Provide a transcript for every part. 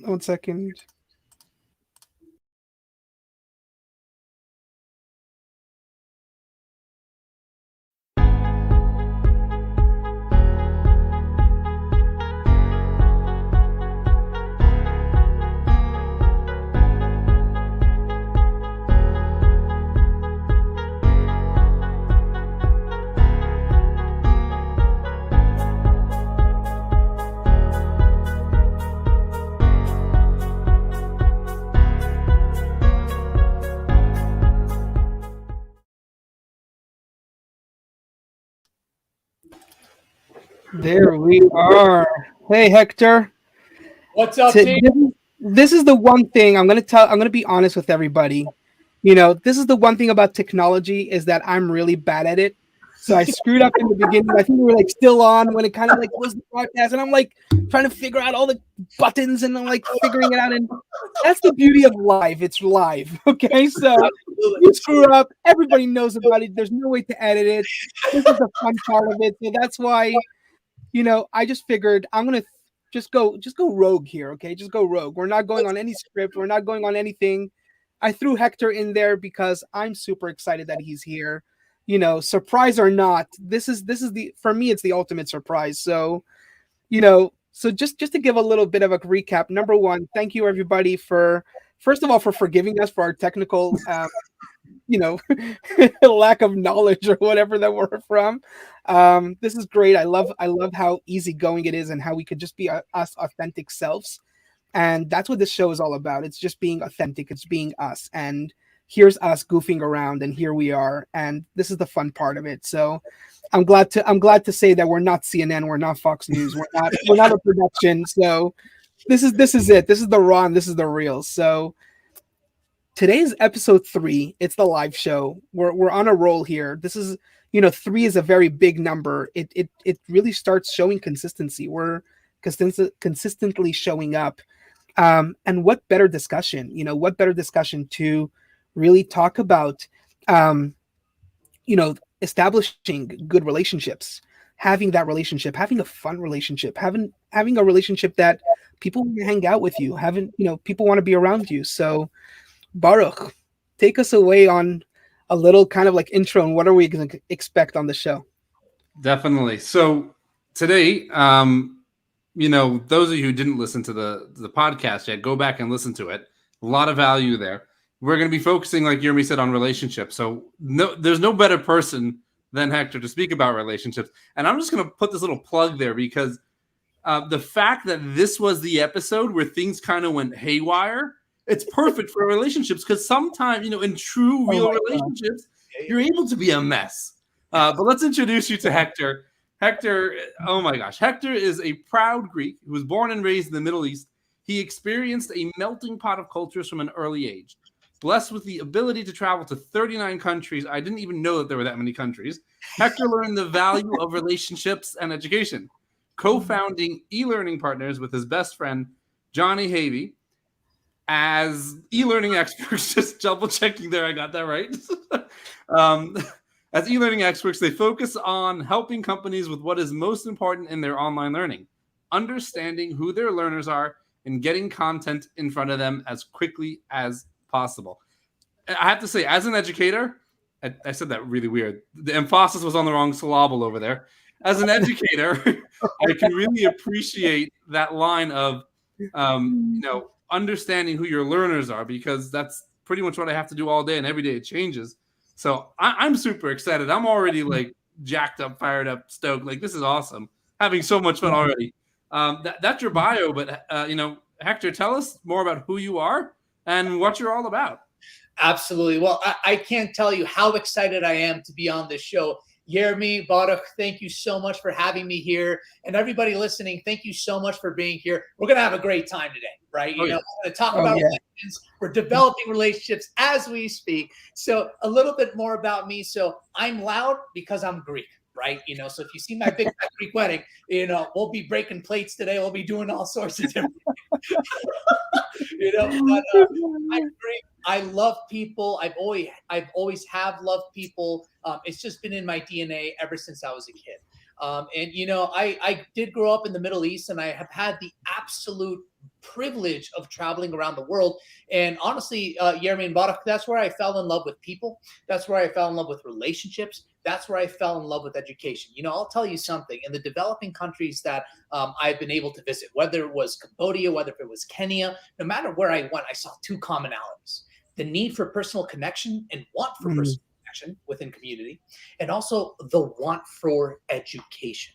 One second. There we are. Hey, Hector. What's up, T- team? this is the one thing I'm gonna tell. I'm gonna be honest with everybody. This is the one thing about technology is that I'm really bad at it. So I screwed up in the beginning. I think we were like still on when it kind of like was the podcast, and I'm like trying to figure out all the buttons, and I'm like figuring it out. And that's the beauty of live. It's live. Okay, so you screw up, everybody knows about it. There's no way to edit it. This is the fun part of it. So that's why I just figured I'm gonna just go rogue here, okay? Just go rogue. We're not going on any script. We're not going on anything. I threw Hector in there because I'm super excited that he's here. Surprise or not, this is the for me it's the ultimate surprise. So just to give a little bit of a recap. Number one, thank you everybody for first of all for forgiving us for our technical you know lack of knowledge or whatever that we're from. This is great. I love how easygoing it is and how we could just be us authentic selves, and that's what this show is all about. It's just being authentic. It's being us, and here's us goofing around, and here we are, and this is the fun part of it. So I'm glad to say that we're not CNN, we're not Fox News, we're not a production. So this is it. This is the raw and this is the real. So today's episode 3. It's the live show. We're on a roll here. This is 3 is a very big number. It really starts showing consistency. We're consistently showing up. And what better discussion? What better discussion to really talk about establishing good relationships, having that relationship, having a fun relationship, having a relationship that people want to hang out with you, having people want to be around you. So Baruch, take us away on a little kind of like intro and what are we going to expect on the show? Definitely. So today, those of you who didn't listen to the podcast yet, go back and listen to it. A lot of value there. We're going to be focusing, like Jeremy said, on relationships. So there's no better person than Hector to speak about relationships. And I'm just going to put this little plug there because the fact that this was the episode where things kind of went haywire, it's perfect for relationships because sometimes, in true, real relationships, you're able to be a mess. But let's introduce you to Hector. Hector, oh my gosh. Hector is a proud Greek who was born and raised in the Middle East. He experienced a melting pot of cultures from an early age. Blessed with the ability to travel to 39 countries. I didn't even know that there were that many countries. Hector learned the value of relationships and education, co-founding e-learning partners with his best friend, Johnny Havey. As e-learning experts, just double checking there, I got that right. As e-learning experts, they focus on helping companies with what is most important in their online learning, understanding who their learners are and getting content in front of them as quickly as possible. I have to say, as an educator, I said that really weird. The emphasis was on the wrong syllable over there. As an educator, I can really appreciate that line of, understanding who your learners are, because that's pretty much what I have to do all day, and every day it changes. So I'm super excited. I'm already like jacked up, fired up, stoked. Like, this is awesome. Having so much fun already. That's your bio, but Hector, tell us more about who you are and what you're all about. Absolutely. Well, I can't tell you how excited I am to be on this show. Jeremy, Baruch, thank you so much for having me here. And everybody listening, thank you so much for being here. We're going to have a great time today, right? We're going to talk about relations. We're developing relationships as we speak. So a little bit more about me. So I'm loud because I'm Greek, right? So if you see my big Greek wedding, we'll be breaking plates today. We'll be doing all sorts of different but I'm Greek. I love people. I've always have loved people. It's just been in my DNA ever since I was a kid. And, you know, I did grow up in the Middle East, and I have had the absolute privilege of traveling around the world. And honestly, Yermi and Barak, that's where I fell in love with people. That's where I fell in love with relationships. That's where I fell in love with education. You know, I'll tell you something. In the developing countries that I've been able to visit, whether it was Cambodia, whether it was Kenya, no matter where I went, I saw two commonalities: the need for personal connection and want for personal connection within community, and also the want for education.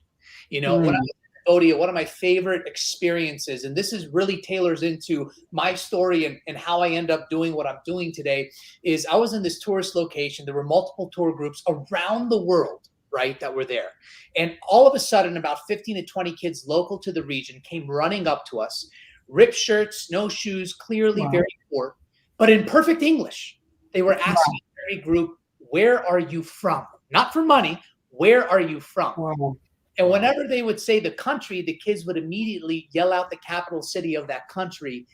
You know, when I was in Cambodia, one of my favorite experiences, and this is really tailors into my story and how I end up doing what I'm doing today, is I was in this tourist location. There were multiple tour groups around the world, right, that were there. And all of a sudden, about 15 to 20 kids local to the region came running up to us, ripped shirts, no shoes, clearly very poor, but in perfect English. They were asking every group, where are you from? Not for money. Where are you from? And whenever they would say the country, the kids would immediately yell out the capital city of that country.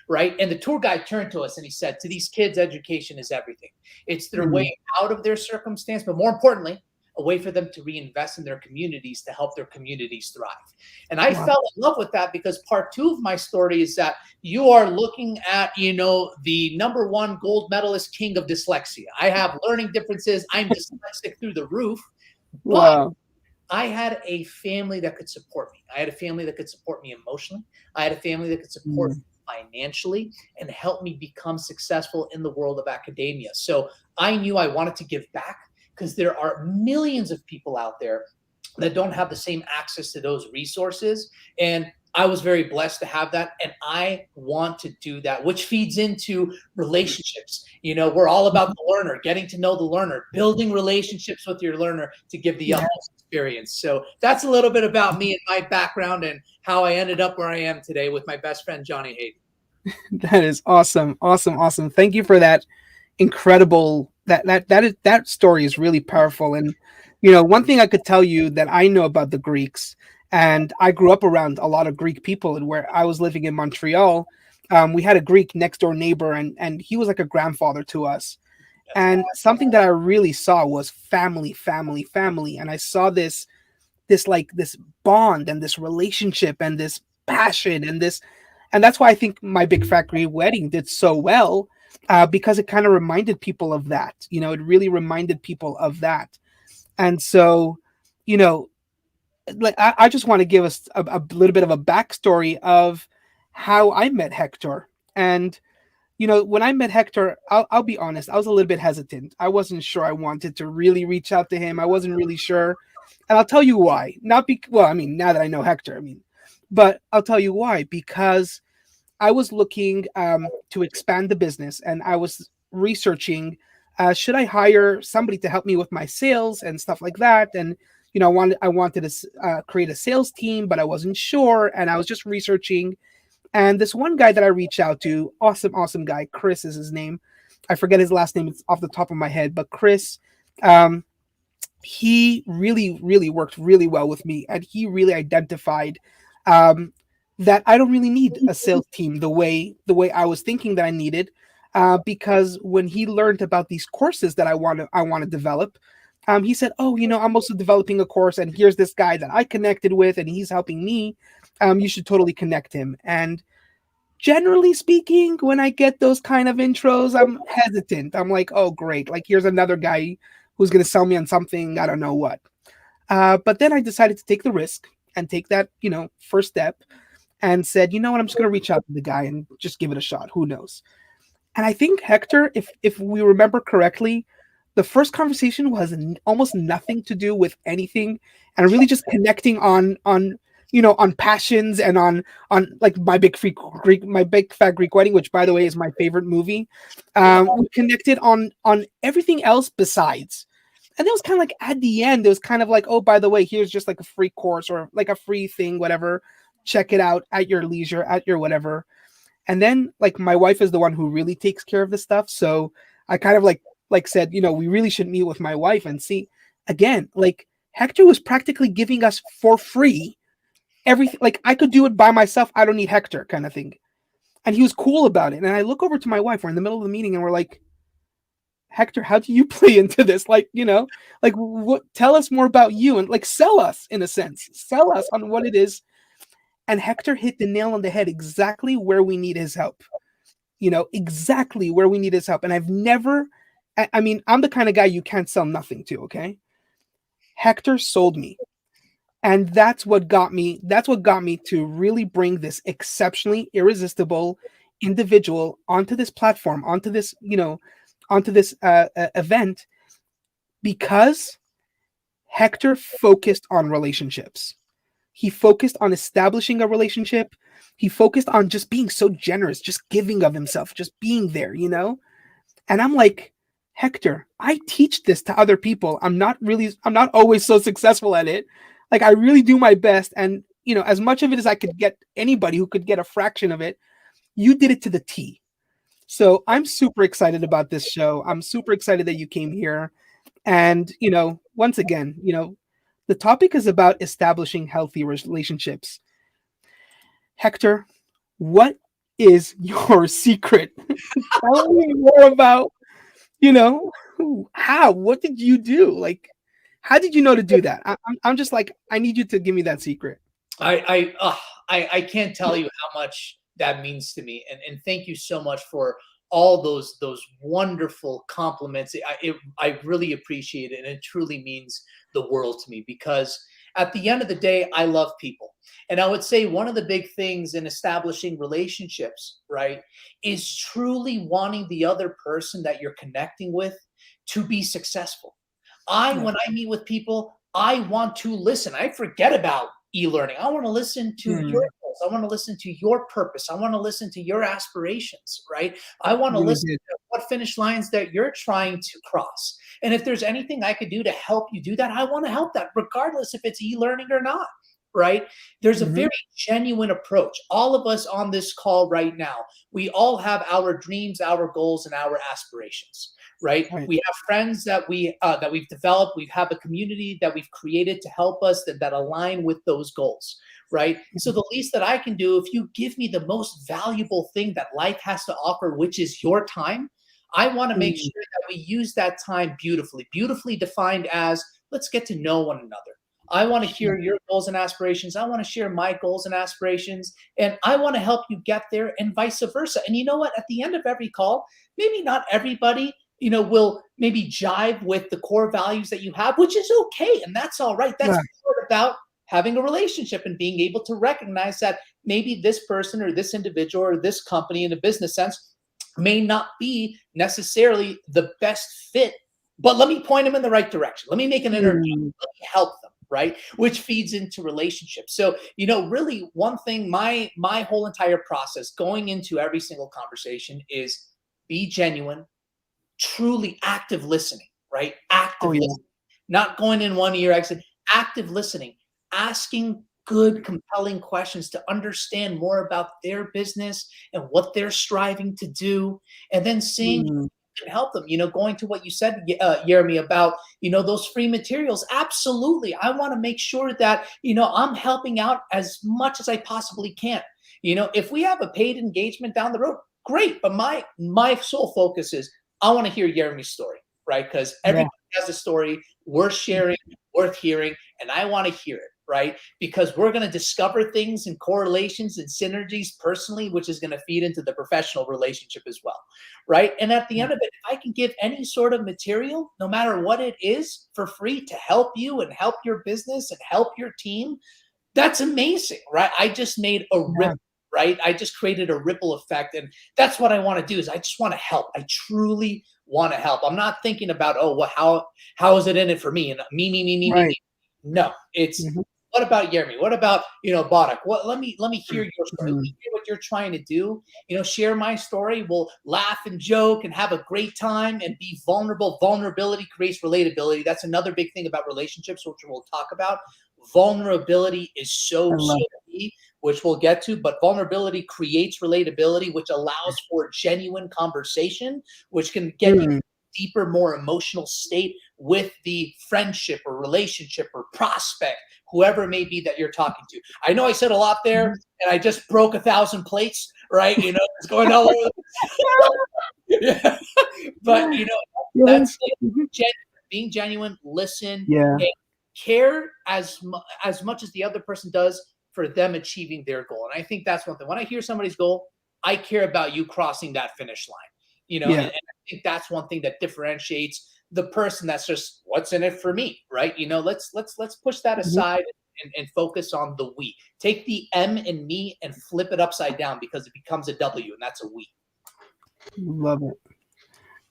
Right. And the tour guide turned to us and he said, to these kids, education is everything. It's their way out of their circumstance, but more importantly, a way for them to reinvest in their communities to help their communities thrive. And I fell in love with that, because part two of my story is that you are looking at, you know, the #1 gold medalist king of dyslexia. I have learning differences. I'm dyslexic through the roof. But I had a family that could support me. I had a family that could support me emotionally. I had a family that could support me financially and help me become successful in the world of academia. So I knew I wanted to give back, because there are millions of people out there that don't have the same access to those resources. And I was very blessed to have that. And I want to do that, which feeds into relationships. You know, we're all about the learner, getting to know the learner, building relationships with your learner to give the utmost experience. So that's a little bit about me and my background and how I ended up where I am today with my best friend, Johnny Hayden. That is awesome. Awesome. Thank you for that incredible, that story is really powerful. And, you know, one thing I could tell you that I know about the Greeks, and I grew up around a lot of Greek people, and where I was living in Montreal, we had a Greek next door neighbor, and he was like a grandfather to us. And something that I really saw was family. And I saw this bond and this relationship and this passion and that's why I think My Big Fat Greek Wedding did so well, because it kind of reminded people of that. You know, it really reminded people of that. And so, you know, like I just want to give us a little bit of a backstory of how I met Hector. And, you know, when I met Hector, I'll be honest, I was a little bit hesitant. I wasn't sure I wanted to really reach out to him. I wasn't really sure. And I'll tell you why. Now that I know Hector, but I'll tell you why, because I was looking to expand the business, and I was researching, should I hire somebody to help me with my sales and stuff like that? And, you know, I wanted to create a sales team, but I wasn't sure. And I was just researching. And this one guy that I reached out to, awesome guy, Chris is his name. I forget his last name. It's off the top of my head, but Chris, he really worked really well with me. And he really identified that I don't really need a sales team the way I was thinking that I needed, because when he learned about these courses that I want to develop, he said, "Oh, you know, I'm also developing a course, and here's this guy that I connected with, and he's helping me. You should totally connect him." And generally speaking, when I get those kind of intros, I'm hesitant. I'm like, "Oh, great! Like, here's another guy who's going to sell me on something I don't know what." But then I decided to take the risk and take that, you know, first step, and said, "You know what? I'm just going to reach out to the guy and just give it a shot. Who knows?" And I think Hector, if we remember correctly, the first conversation was almost nothing to do with anything, and really just connecting on you know, on passions and on like My Big Fat Greek Wedding, which by the way is my favorite movie. We connected on everything else besides. And it was kind of like at the end, it was kind of like, oh, by the way, here's just like a free course or like a free thing, whatever. Check it out at your leisure, at your whatever. And then like my wife is the one who really takes care of this stuff. So I kind of like said, you know, we really should meet with my wife and see. Again, like Hector was practically giving us for free everything. Like I could do it by myself. I don't need Hector, kind of thing. And he was cool about it. And I look over to my wife. We're in the middle of the meeting and we're like, Hector, how do you play into this? Like, like what, tell us more about you, and like sell us, in a sense, sell us on what it is. And Hector hit the nail on the head, exactly where we need his help, exactly where we need his help. And I've never, I mean, I'm the kind of guy you can't sell nothing to. Okay. Hector sold me. And that's what got me to really bring this exceptionally irresistible individual onto this platform, onto this, event, because Hector focused on relationships. He focused on establishing a relationship. He focused on just being so generous, just giving of himself, just being there, And I'm like, Hector, I teach this to other people. I'm not always so successful at it. Like, I really do my best. And, as much of it as I could get anybody who could get a fraction of it, you did it to the T. So I'm super excited about this show. I'm super excited that you came here. And, once again, the topic is about establishing healthy relationships. Hector, what is your secret? Tell me more about, what did you do? Like, how did you know to do that? I'm just like, I need you to give me that secret. I can't tell you how much that means to me, and thank you so much for all those wonderful compliments. I really appreciate it, and it truly means the world to me, because at the end of the day, I love people. And I would say one of the big things in establishing relationships, right, is truly wanting the other person that you're connecting with to be successful. When I meet with people, I want to listen. I forget about e-learning. I want to listen to your goals. I want to listen to your purpose. I want to listen to your aspirations, right? I want to listen to what finish lines that you're trying to cross. And if there's anything I could do to help you do that, I want to help that, regardless if it's e-learning or not, right? There's a very genuine approach. All of us on this call right now, we all have our dreams, our goals, and our aspirations. Right? We have friends that we've developed. We have a community that we've created to help us that align with those goals, right? So the least that I can do, if you give me the most valuable thing that life has to offer, which is your time, I want to make sure that we use that time beautifully defined as, let's get to know one another. I want to hear your goals and aspirations. I want to share my goals and aspirations, and I want to help you get there, and vice versa. And you know what? At the end of every call, maybe not everybody will maybe jive with the core values that you have, which is okay. And that's all right. That's about having a relationship and being able to recognize that maybe this person or this individual or this company in a business sense may not be necessarily the best fit, but let me point them in the right direction. Let me make an introduction. Let me help them, right? Which feeds into relationships. So, really one thing, my whole entire process going into every single conversation is be genuine, truly active listening, right? Active listening, not going in one ear, exit, active listening, asking good, compelling questions to understand more about their business and what they're striving to do, and then seeing if you can help them. Going to what you said, Jeremy, about, those free materials. Absolutely. I want to make sure that, I'm helping out as much as I possibly can. If we have a paid engagement down the road, great. But my sole focus is, I want to hear Jeremy's story, right? Because everybody has a story worth sharing, worth hearing, and I want to hear it, right? Because we're going to discover things and correlations and synergies personally, which is going to feed into the professional relationship as well, right? And at the end of it, if I can give any sort of material, no matter what it is, for free to help you and help your business and help your team, that's amazing, right? I just made a ripple. Right? I just created a ripple effect. And that's what I want to do, is I just want to help. I truly want to help. I'm not thinking about, how is it in it for me? And me. No, it's what about Jeremy? What about, Bodok? Let me hear your story. Let me hear what you're trying to do. Share my story. We'll laugh and joke and have a great time and be vulnerable. Vulnerability creates relatability. That's another big thing about relationships, which we'll talk about. Vulnerability is so key, which we'll get to, but vulnerability creates relatability, which allows for genuine conversation, which can get you a deeper, more emotional state with the friendship or relationship or prospect, whoever it may be that you're talking to. I know I said a lot there, and I just broke 1,000 plates, right? It's going all over. But, That's it. Being genuine, listen, and care as much as the other person does for them achieving their goal. And I think that's one thing. When I hear somebody's goal, I care about you crossing that finish line. And I think that's one thing that differentiates the person that's just what's in it for me, right? Let's push that aside and focus on the we. Take the M in me and flip it upside down because it becomes a W, and that's a we. Love it.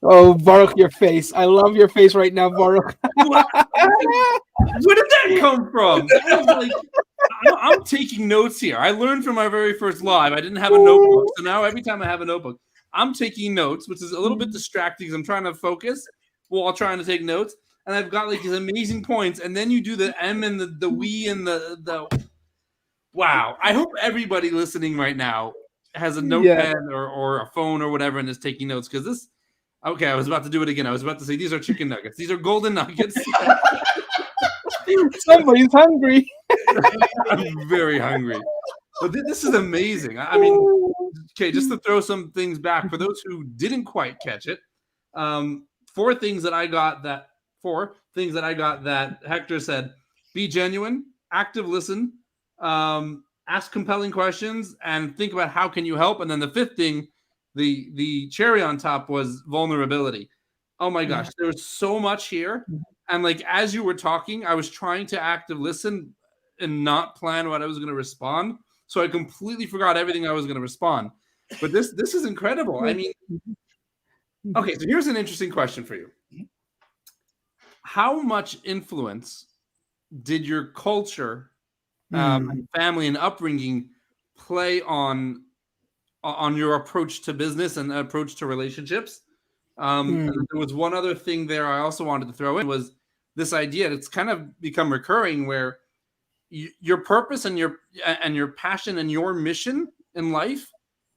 Oh, Baruch, your face. I love your face right now, Baruch. Where did that come from? I'm taking notes here. I learned from my very first live. I didn't have a notebook. So now every time I have a notebook, I'm taking notes, which is a little bit distracting because I'm trying to focus while trying to take notes. And I've got like these amazing points. And then you do the M and the we and the wow. I hope everybody listening right now has a notepad or a phone or whatever and is taking notes because this. Okay, I was about to do it again. I was about to say these are chicken nuggets. These are golden nuggets. Somebody's hungry. I'm very hungry. But this is amazing. I mean, okay, just to throw some things back for those who didn't quite catch it. Four things that I got that Hector said: be genuine, active listen, ask compelling questions, and think about how can you help. And then the fifth thing, the cherry on top, was vulnerability. Oh my gosh, there was so much here. And like as you were talking, I was trying to active listen and not plan what I was going to respond. So I completely forgot everything I was going to respond. But this is incredible. I mean, okay, so here's an interesting question for you. How much influence did your culture, family, and upbringing play on your approach to business and approach to relationships? And there was one other thing there I also wanted to throw in was this idea. It's kind of become recurring where your purpose and your passion and your mission in life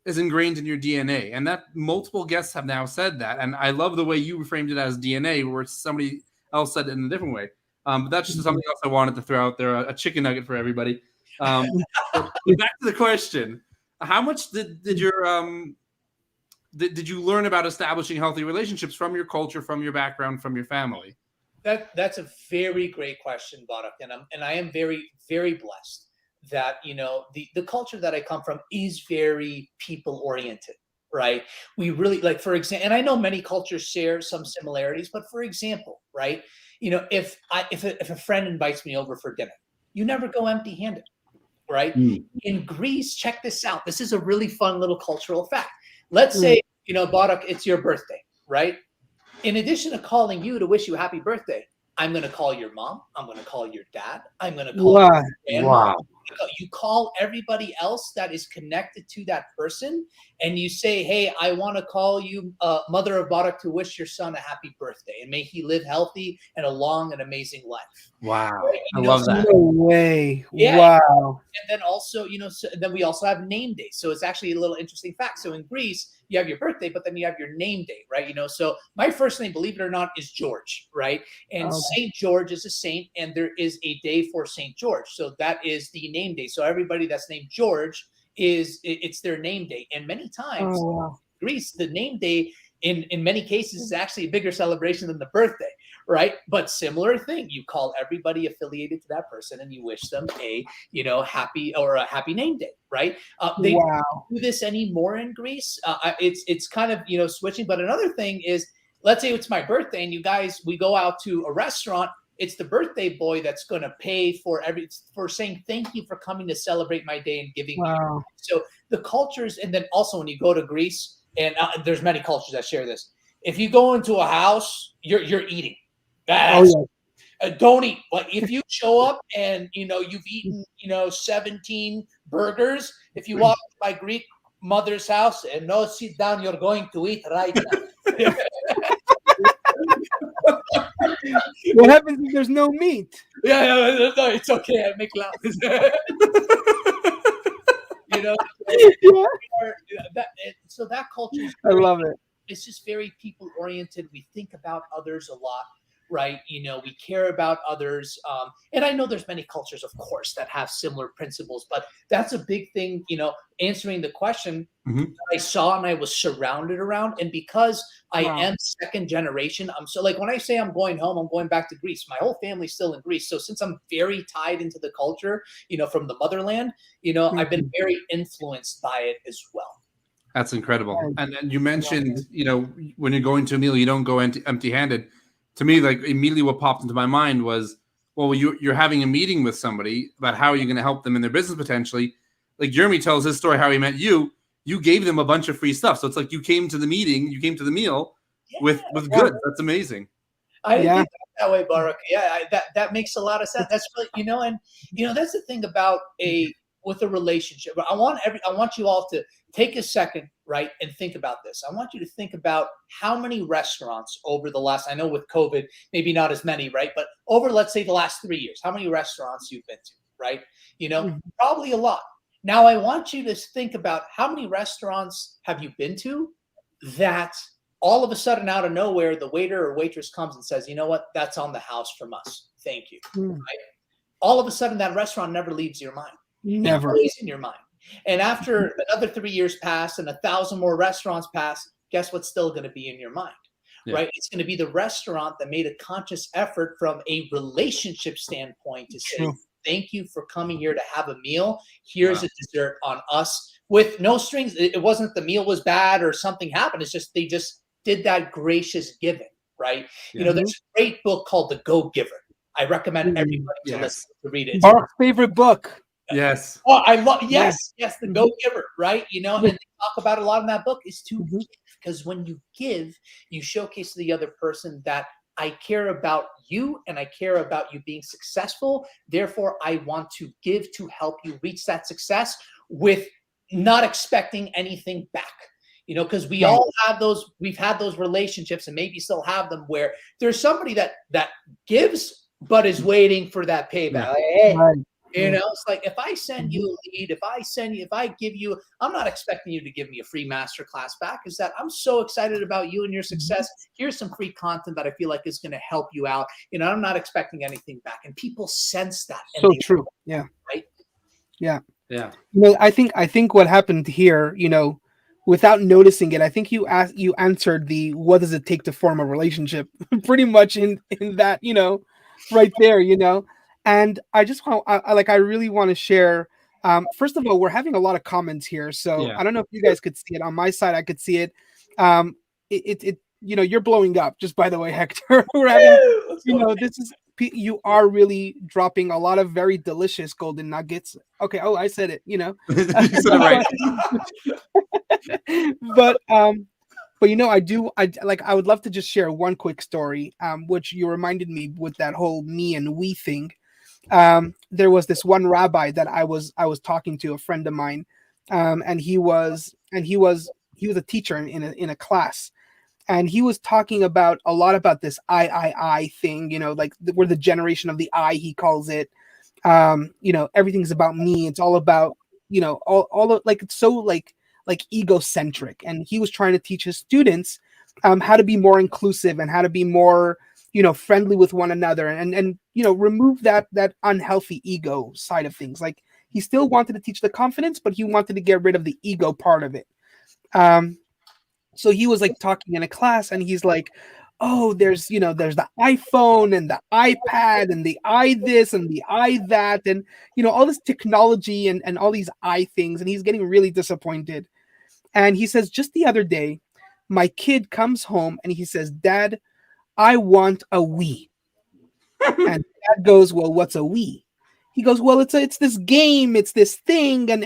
is ingrained in your DNA. And that multiple guests have now said that. And I love the way you framed it as DNA, where somebody else said it in a different way. But that's just something else I wanted to throw out there, a chicken nugget for everybody. But back to the question. How much did you learn about establishing healthy relationships from your culture, from your background, from your family? That's a very great question, Barak, and I am very, very blessed that the culture that I come from is very people oriented, right? We really like, for example, and I know many cultures share some similarities, but for example, right? If a friend invites me over for dinner, you never go empty handed, right? In Greece, check this out. This is a really fun little cultural fact. Let's say, Barak, it's your birthday, right? In addition to calling you to wish you a happy birthday, I'm going to call your mom. I'm going to call your dad. I'm going to call your grandma. Wow. You call everybody else that is connected to that person, and you say, hey, I want to call you mother of Barak to wish your son a happy birthday, and may he live healthy and a long and amazing life. Wow. Right? I love that. No way. Yeah. Wow. And then also, then we also have name days. So it's actually a little interesting fact. So in Greece, you have your birthday, but then you have your name day, right? So my first name, believe it or not, is George, right? And Saint George is a saint, and there is a day for Saint George. So that is the name day. So everybody that's named George it's their name day. And many times in Greece, the name day in many cases is actually a bigger celebration than the birthday, right? But similar thing, you call everybody affiliated to that person and you wish them a happy name day, right? They don't do this anymore in Greece. It's kind of switching. But another thing is, let's say it's my birthday and we go out to a restaurant. It's the birthday boy that's going to pay for saying thank you for coming to celebrate my day and giving me. So the cultures, and then also when you go to Greece, and there's many cultures that share this. If you go into a house, you're eating. Don't eat. Like if you show up and you've eaten 17 burgers, if you walk to my Greek mother's house and no sit down, you're going to eat right now. What happens if there's no meat? No, it's okay. I make loud. So that culture is I love it. It's just very people oriented. We think about others a lot, right? We care about others. And I know there's many cultures, of course, that have similar principles, but that's a big thing, answering the question I saw and I was surrounded around. And because I am second generation, I'm so like, when I say I'm going home, I'm going back to Greece. My whole family's still in Greece. So since I'm very tied into the culture, from the motherland, I've been very influenced by it as well. That's incredible. And you mentioned, when you're going to a meal, you don't go empty-handed. To me, like immediately what popped into my mind was, well, you're having a meeting with somebody about how you're going to help them in their business potentially. Like Jeremy tells his story, how he met you. You gave them a bunch of free stuff. So it's like you came to the meeting, you came to the meal with goods. That's amazing. I didn't think that way, Barak. Yeah, that makes a lot of sense. That's really, and that's the thing about with a relationship. I want you all to take a second, right, and think about this. I want you to think about how many restaurants over the last, I know with COVID, maybe not as many, right, but over, let's say, the last 3 years, how many restaurants you've been to, right? Probably a lot. Now, I want you to think about how many restaurants have you been to that all of a sudden, out of nowhere, the waiter or waitress comes and says, you know what, that's on the house from us. Thank you. Right? All of a sudden, that restaurant never leaves your mind. Never. It's always in your mind. And after another 3 years pass and 1,000 more restaurants pass, guess what's still going to be in your mind? Right? It's going to be the restaurant that made a conscious effort from a relationship standpoint to say, thank you for coming here to have a meal. Here's a dessert on us with no strings. It wasn't the meal was bad or something happened. It's just they just did that gracious giving, right? There's a great book called The Go-Giver. I recommend everybody to listen to read it. Our favorite book. Yes. Oh, I love The Go-Giver, right? And they talk about a lot in that book is to give, because when you give, you showcase to the other person that I care about you and I care about you being successful. Therefore, I want to give to help you reach that success with not expecting anything back. Because we all have those, we've had those relationships and maybe still have them where there's somebody that gives but is waiting for that payback. Like, hey, it's like if I send you a lead, if I give you, I'm not expecting you to give me a free masterclass back. Is that I'm so excited about you and your success. Here's some free content that I feel like is going to help you out. I'm not expecting anything back, and people sense that. So true. Yeah. Right. Yeah. Yeah. I think what happened here, without noticing it, I think you answered the what does it take to form a relationship pretty much in that, right there, And I just want, I really want to share. First of all, we're having a lot of comments here, so I don't know if you guys could see it. On my side, I could see it. You're blowing up. Just by the way, Hector, we're having, this is you are really dropping a lot of very delicious golden nuggets. Okay, I said it. You said it right. But I would love to just share one quick story, which you reminded me with that whole me and we thing. There was this one rabbi that I was talking to, a friend of mine, and he was a teacher in a class, and he was talking a lot about this I thing, like we're the generation of the I, he calls it. Everything's about me. It's all about, all of, like, it's so like egocentric, and he was trying to teach his students how to be more inclusive and how to be more friendly with one another, and remove that unhealthy ego side of things. Like, he still wanted to teach the confidence, but he wanted to get rid of the ego part of it. So he was like talking in a class, and he's like, oh, there's the iPhone and the iPad and the I this and the I that, and all this technology and all these I things, and he's getting really disappointed. And he says, just the other day, my kid comes home and he says, Dad, I want a Wii. And Dad goes, well, what's a Wii? He goes, well, it's this game, it's this thing, and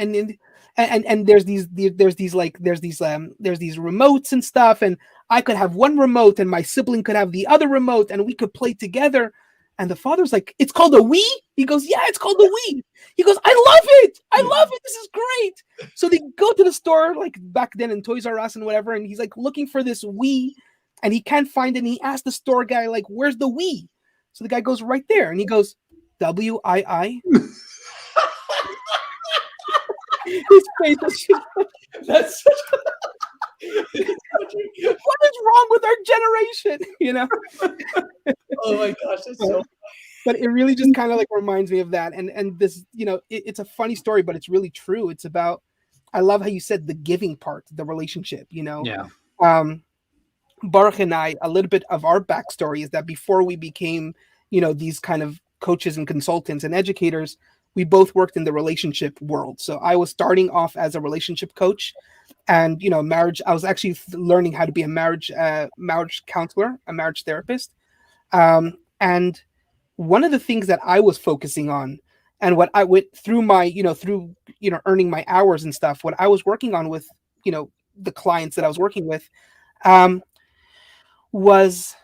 there's these remotes and stuff, and I could have one remote and my sibling could have the other remote and we could play together. And the father's like, it's called a Wii? He goes, yeah, it's called a Wii. He goes, I love it. This is great. So they go to the store, like back then in Toys R Us and whatever, and he's like looking for this Wii, and he can't find it. And he asks the store guy, like, where's the Wii? So the guy goes, right there. And he goes, WII. His face is that's such what is wrong with our generation? Oh my gosh, that's so. But it really just kind of like reminds me of that. And this, it's a funny story, but it's really true. It's about, I love how you said the giving part, the relationship, Yeah. Baruch and I, a little bit of our backstory is that before we became, these kind of coaches and consultants and educators, we both worked in the relationship world. So I was starting off as a relationship coach and, marriage. I was actually learning how to be a marriage counselor, a marriage therapist. And one of the things that I was focusing on and what I went through my, earning my hours and stuff, what I was working on with, the clients that I was working with, was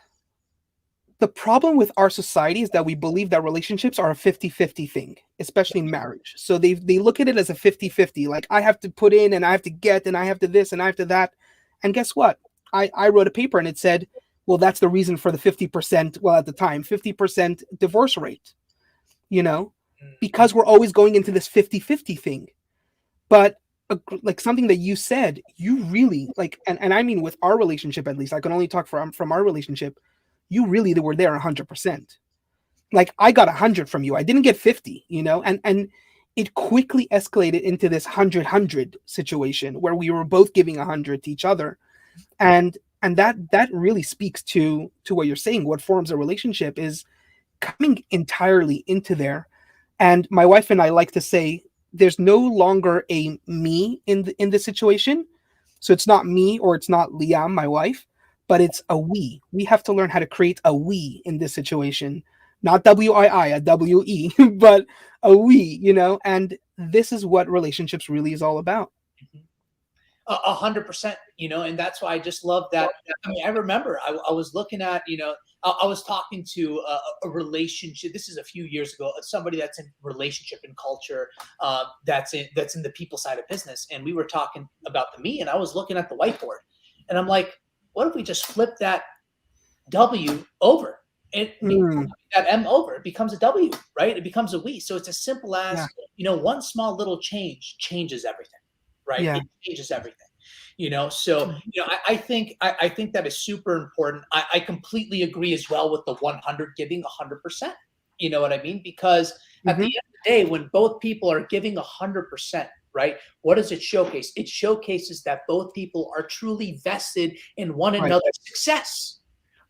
the problem with our society is that we believe that relationships are a 50-50 thing, especially in marriage. So they look at it as a 50-50, like I have to put in and I have to get and I have to this and I have to that. And guess what? I wrote a paper and it said, well, that's the reason for the 50%, well, at the time, 50% divorce rate, because we're always going into this 50-50 thing. But like something that you said, you really like, and I mean with our relationship, at least I can only talk from our relationship, you really were there 100%. Like I got 100 from you. I didn't get 50, and it quickly escalated into this 100 situation where we were both giving 100 to each other. And that really speaks to what you're saying. What forms a relationship is coming entirely into there. And my wife and I like to say, there's no longer a me in the situation. So it's not me or it's not Liam, my wife, but it's a we. We have to learn how to create a we in this situation, not W-I-I, a W-E, but a we, and this is what relationships really is all about. 100%, and that's why I just love that. I mean, I remember I was looking at, I was talking to a relationship. This is a few years ago. Somebody that's in relationship and culture, that's in the people side of business, and we were talking about the me, and I was looking at the whiteboard, and I'm like, what if we just flip that W over? That M over, it becomes a W, right? It becomes a we. So it's as simple as one small little change changes everything. Right? Yeah. It changes everything, So, I think that is super important. I completely agree as well with the 100 giving 100%. You know what I mean? Because at the end of the day, when both people are giving 100%, right? What does it showcase? It showcases that both people are truly vested in one another's success,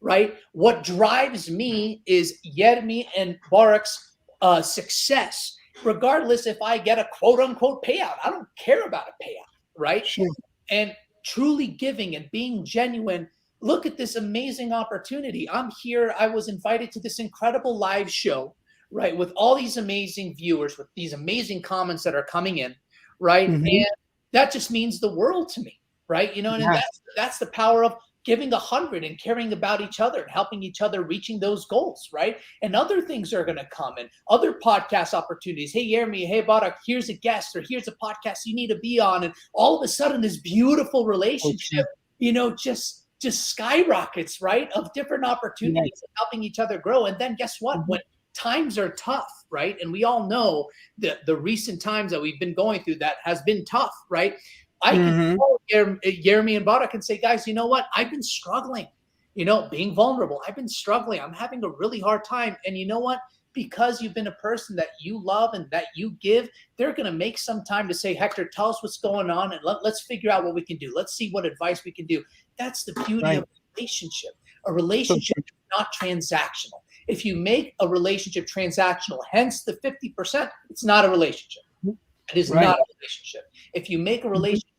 right? What drives me is Yermi and Barak's success. Regardless if I get a quote unquote payout, I don't care about a payout, right? Sure. And truly giving and being genuine. Look at this amazing opportunity. I'm here. I was invited to this incredible live show, right? With all these amazing viewers, with these amazing comments that are coming in, right? And that just means the world to me, right? And that's the power of giving 100 and caring about each other and helping each other reaching those goals, right? And other things are going to come and other podcast opportunities. Hey, Yermi, hey, Barak, here's a guest or here's a podcast you need to be on. And all of a sudden this beautiful relationship, just skyrockets, right? Of different opportunities of helping each other grow. And then guess what? When times are tough, right? And we all know the recent times that we've been going through that has been tough, right? I can call Yermi and Barak and say, guys, you know what? I've been struggling, being vulnerable. I've been struggling. I'm having a really hard time. And you know what? Because you've been a person that you love and that you give, they're going to make some time to say, Hector, tell us what's going on and let's figure out what we can do. Let's see what advice we can do. That's the beauty of a relationship. A relationship is not transactional. If you make a relationship transactional, hence the 50%, it's not a relationship. It is not a relationship. If you make a relationship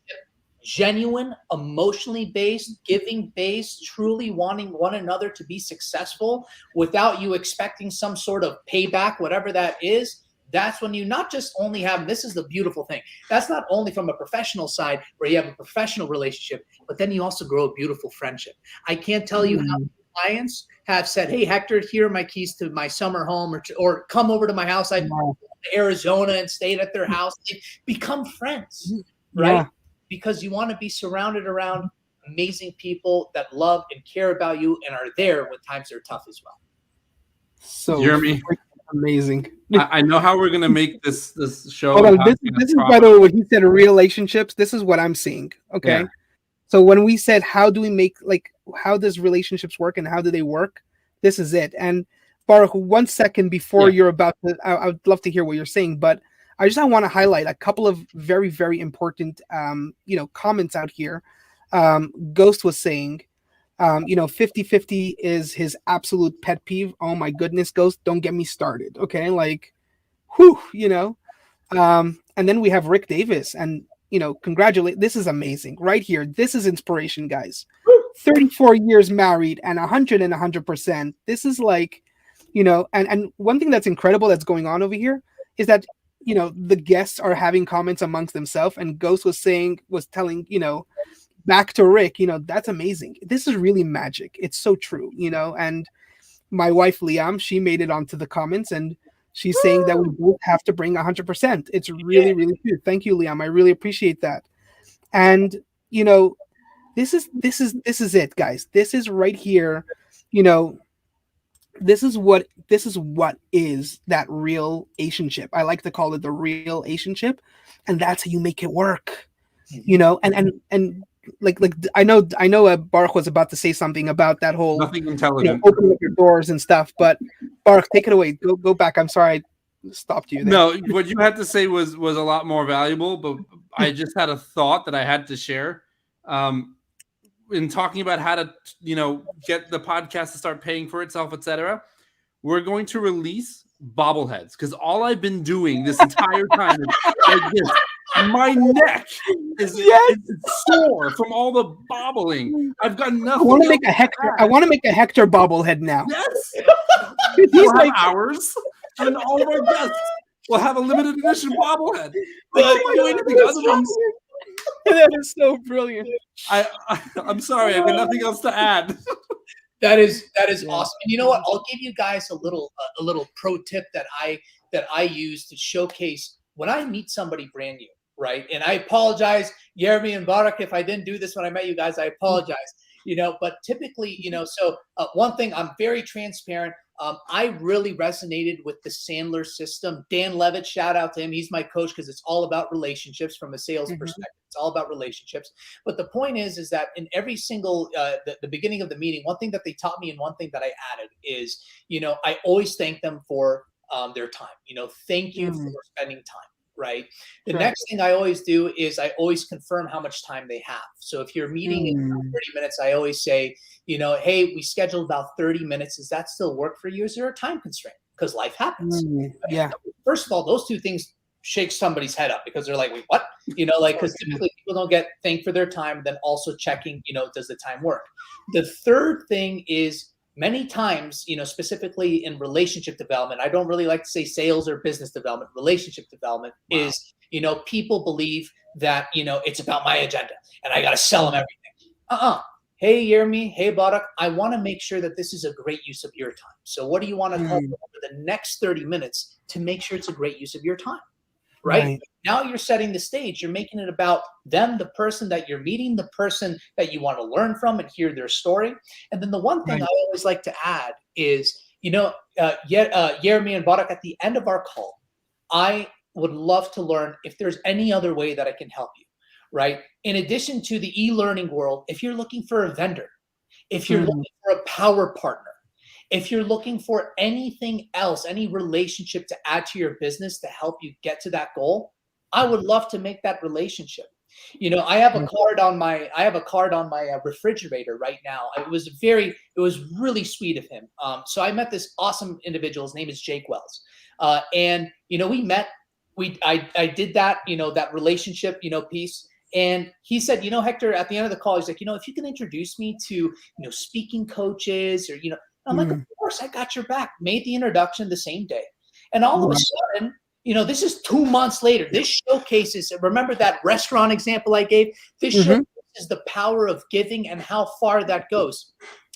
genuine, emotionally based, giving based, truly wanting one another to be successful without you expecting some sort of payback, whatever that is, that's when you not just only have, this is the beautiful thing, that's not only from a professional side where you have a professional relationship, but then you also grow a beautiful friendship. I can't tell you how many clients have said, hey, Hector, here are my keys to my summer home, or come over to my house. I moved to Arizona and stayed at their house. They become friends, right? Yeah. Because you want to be surrounded around amazing people that love and care about you and are there when times are tough as well. So Yermi, amazing. I know how we're gonna make this show. Hold on, this is by the way, when he said relationships, this is what I'm seeing. Okay. Yeah. So when we said how do we make, like, how does relationships work and how do they work? this is it. And Baruch, 1 second before you're about to, I would love to hear what you're saying, but I want to highlight a couple of very, very important, comments out here. Ghost was saying, 50-50 is his absolute pet peeve. Oh my goodness, Ghost, don't get me started. Okay. Like, whew, and then we have Rick Davis, and, congratulate. This is amazing right here. This is inspiration, guys. 34 years married and 100%. This is like, and one thing that's incredible that's going on over here is that, the guests are having comments amongst themselves, and Ghost was telling, back to Rick, that's amazing. This is really magic. It's so true, and my wife, Liam, she made it onto the comments, and she's saying that we both have to bring 100%. It's really, really true. Thank you, Liam. I really appreciate that. And, this is it, guys. This is right here. This is what is that REALationship. I like to call it the REALationship, and that's how you make it work. And like I know Baruch was about to say something about that whole nothing intelligent, opening up your doors and stuff. But Baruch, take it away. Go back. I'm sorry I stopped you there. No, what you had to say was a lot more valuable, but I just had a thought that I had to share. In talking about how to, get the podcast to start paying for itself, etc., we're going to release bobbleheads, because all I've been doing this entire time is like this. My neck is sore from all the bobbling. I've got nothing. I want to make a Hector bobblehead now. Yes, he's we'll have ours, and all of our guests will have a limited edition bobblehead. That is so brilliant. I'm sorry, I've got nothing else to add. That is awesome. And you know what? I'll give you guys a little pro tip that I use to showcase when I meet somebody brand new, right? And I apologize, Jeremy and Baruch, if I didn't do this when I met you guys. I apologize. But typically, so one thing, I'm very transparent. I really resonated with the Sandler system. Dan Levitt, shout out to him. He's my coach, because it's all about relationships from a sales perspective. It's all about relationships. But the point is that in every single, the beginning of the meeting, one thing that they taught me and one thing that I added is, I always thank them for their time. Thank you for spending time. Right. The next thing I always do is I always confirm how much time they have. So if you're meeting in 30 minutes, I always say, hey, we scheduled about 30 minutes. Does that still work for you? Is there a time constraint? Because life happens. Yeah. First of all, those two things shake somebody's head up, because they're like, wait, what? Because typically people don't get thanked for their time. Then also checking, does the time work? The third thing is, many times, specifically in relationship development, I don't really like to say sales or business development. Relationship development is, people believe that, it's about my agenda and I got to sell them everything. Hey, Jeremy. Hey, Baruch. I want to make sure that this is a great use of your time. So what do you want to help over the next 30 minutes to make sure it's a great use of your time? Right? Now you're setting the stage. You're making it about them, the person that you're meeting, the person that you want to learn from and hear their story. And then the one thing I always like to add is, Jeremy and Baruch, at the end of our call, I would love to learn if there's any other way that I can help you, right? In addition to the e-learning world, if you're looking for a vendor, if you're looking for a power partner, if you're looking for anything else, any relationship to add to your business to help you get to that goal, I would love to make that relationship. I have a card on my refrigerator right now. It was really sweet of him. So I met this awesome individual. His name is Jake Wells. And we met. I did that, that relationship, piece. And he said, Hector, at the end of the call, he's like, if you can introduce me to, speaking coaches or, I'm like, of course, I got your back. Made the introduction the same day. And all of a sudden, this is 2 months later. This showcases, remember that restaurant example I gave? This showcases the power of giving and how far that goes.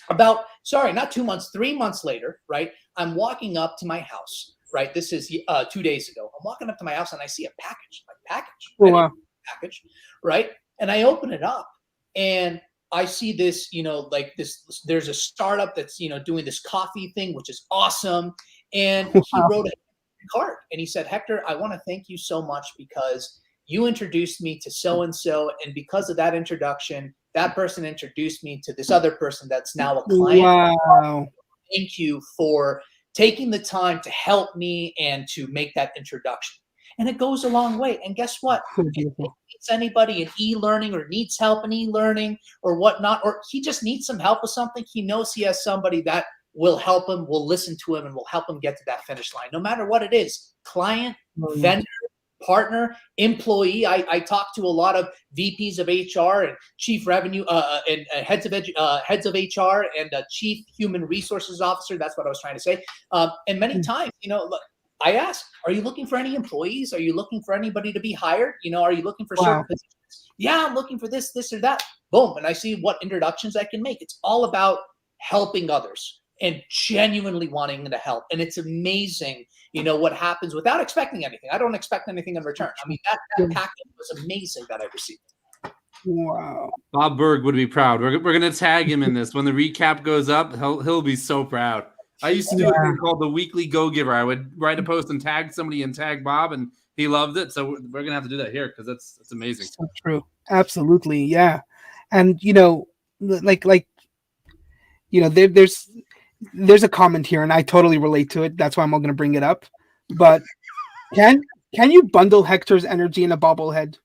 Not 2 months, 3 months later, right? I'm walking up to my house, right? This is 2 days ago. I'm walking up to my house and I see a package, package, right? And I open it up and I see this, there's a startup that's, doing this coffee thing, which is awesome. And he wrote a card and he said, Hector, I want to thank you so much because you introduced me to so-and-so. And because of that introduction, that person introduced me to this other person that's now a client. Wow. thank you for taking the time to help me and to make that introduction. And it goes a long way. And guess what? So If beautiful. it's anybody in e-learning or needs help in e-learning or whatnot, or he just needs some help with something, he knows he has somebody that will help him, will listen to him, and will help him get to that finish line, no matter what it is. Client, vendor, partner, employee. I talk to a lot of VPs of HR and chief revenue and heads of HR and chief human resources officer. That's what I was trying to say. And many times, look, I ask, are you looking for any employees? Are you looking for anybody to be hired? Are you looking for certain positions? Yeah, I'm looking for this or that. Boom. And I see what introductions I can make. It's all about helping others and genuinely wanting to help. And it's amazing, what happens without expecting anything. I don't expect anything in return. I mean, that package was amazing that I received. Wow. Bob Berg would be proud. We're going to tag him in this. When the recap goes up, he'll be so proud. I used to do a thing called the Weekly Go Giver. I would write a post and tag somebody and tag Bob, and he loved it. So we're going to have to do that here because that's amazing. So true. Absolutely. Yeah. And, there's a comment here, and I totally relate to it. That's why I'm going to bring it up. But can you bundle Hector's energy in a bobblehead?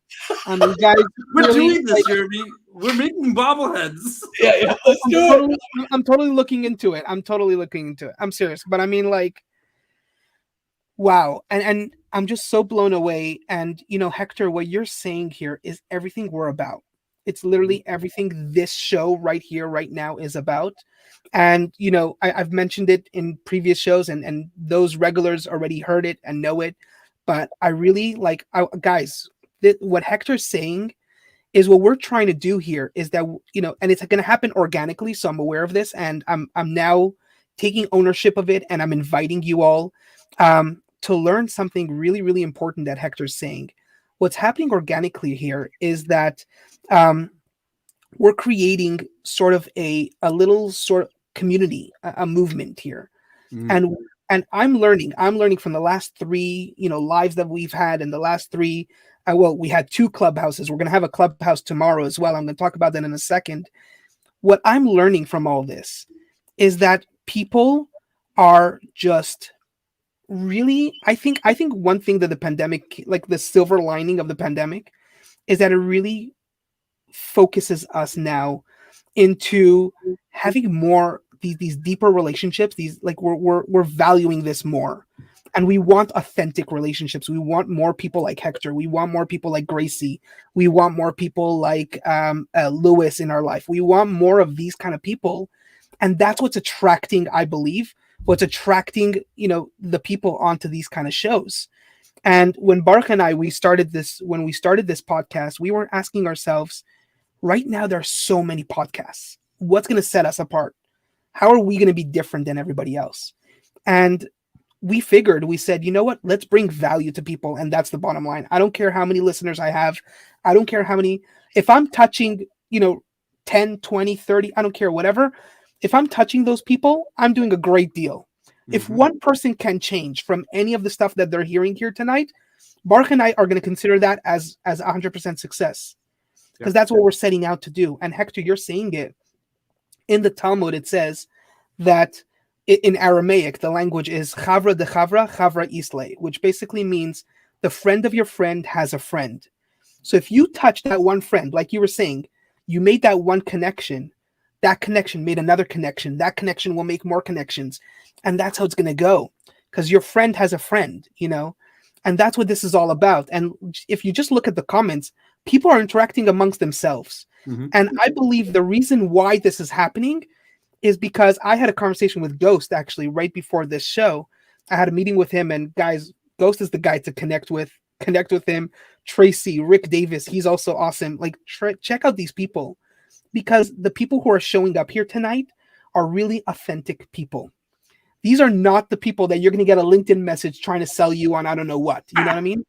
I mean, guys, we're doing this, Jeremy. We're making bobbleheads. Yeah, let's do it. I'm totally looking into it. I'm serious. But I mean, wow. And I'm just so blown away. And, Hector, what you're saying here is everything we're about. It's literally everything this show right here, right now is about. And, I've mentioned it in previous shows and those regulars already heard it and know it. But I really guys, what Hector's saying is what we're trying to do here is that, and it's going to happen organically. So I'm aware of this and I'm now taking ownership of it. And I'm inviting you all to learn something really, really important that Hector's saying. What's happening organically here is that we're creating sort of a little sort of community, a movement here. And I'm learning from the last 3, lives that we've had, and the last 3, we had 2 clubhouses. We're going to have a clubhouse tomorrow as well. I'm going to talk about that in a second. What I'm learning from all this is that people are just really, I think one thing that the pandemic, like the silver lining of the pandemic, is that it really focuses us now into having more these deeper relationships. These we're valuing this more, and we want authentic relationships. We want more people like Hector. We want more people like Gracie. We want more people like Lewis in our life. We want more of these kind of people, and that's what's attracting, I believe, the people onto these kind of shows. And when Baruch and I, when we started this podcast, we were asking ourselves, right now there are so many podcasts. What's going to set us apart? How are we going to be different than everybody else? And we said, you know what? Let's bring value to people. And that's the bottom line. I don't care how many listeners I have. I don't care how many, if I'm touching, 10, 20, 30, I don't care, whatever. If I'm touching those people, I'm doing a great deal. Mm-hmm. If one person can change from any of the stuff that they're hearing here tonight, Baruch and I are going to consider that as 100% success, because that's what we're setting out to do. And Hector, you're saying it. In the Talmud, it says that in Aramaic, the language is chavra de chavra, chavra isle, which basically means the friend of your friend has a friend. So if you touch that one friend, like you were saying, you made that one connection, that connection made another connection, that connection will make more connections. And that's how it's going to go, because your friend has a friend, and that's what this is all about. And if you just look at the comments, people are interacting amongst themselves. Mm-hmm. And I believe the reason why this is happening is because I had a conversation with Ghost actually right before this show. I had a meeting with him, and guys, Ghost is the guy to connect with him. Tracy, Rick Davis, he's also awesome. Check out these people, because the people who are showing up here tonight are really authentic people. These are not the people that you're going to get a LinkedIn message trying to sell you on I don't know what. You know what I mean?